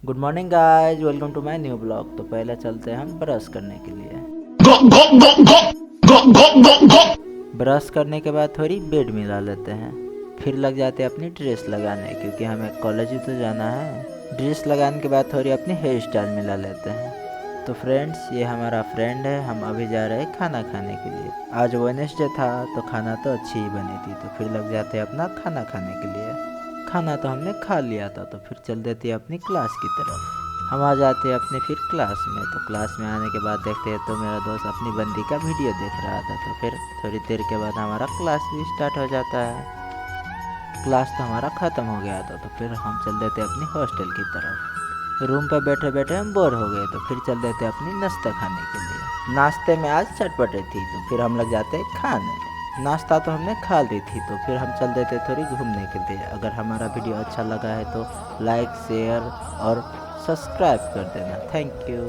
Good morning guys, welcome to my new blog. तो पहले चलते हैं हम ब्रश करने के लिए। ब्रश करने के बाद थोड़ी बेड मिला लेते हैं, फिर लग जाते हैं अपनी ड्रेस लगाने, क्योंकि हमें कॉलेज ही तो जाना है। ड्रेस लगाने के बाद थोड़ी अपनी हेयर स्टाइल मिला लेते हैं। तो फ्रेंड्स, ये हमारा फ्रेंड है। हम अभी जा रहे हैं खाना खाने के लिए। आज वेडनेसडे था तो खाना तो अच्छी ही बनी थी, तो फिर लग जाते हैं अपना खाना खाने के लिए। खाना तो हमने खा लिया था, तो फिर चल देते हैं अपनी क्लास की तरफ। हम आ जाते हैं अपने फिर क्लास में। तो क्लास में आने के बाद देखते हैं तो मेरा दोस्त अपनी बंदी का वीडियो देख रहा था। तो फिर थोड़ी देर के बाद हमारा क्लास भी स्टार्ट हो जाता है। क्लास तो हमारा ख़त्म हो गया था, तो फिर हम चल देते अपनी हॉस्टल की तरफ। रूम पर बैठे बैठे हम बोर हो गए, तो फिर चल देते अपनी नाश्ता खाने के लिए। नाश्ते में आज चटपटे थी, तो फिर हम लग जाते खाने। नाश्ता तो हमने खा ली थी, तो फिर हम चल देते थोड़ी घूमने के लिए। अगर हमारा वीडियो अच्छा लगा है तो लाइक, शेयर और सब्सक्राइब कर देना। Thank you.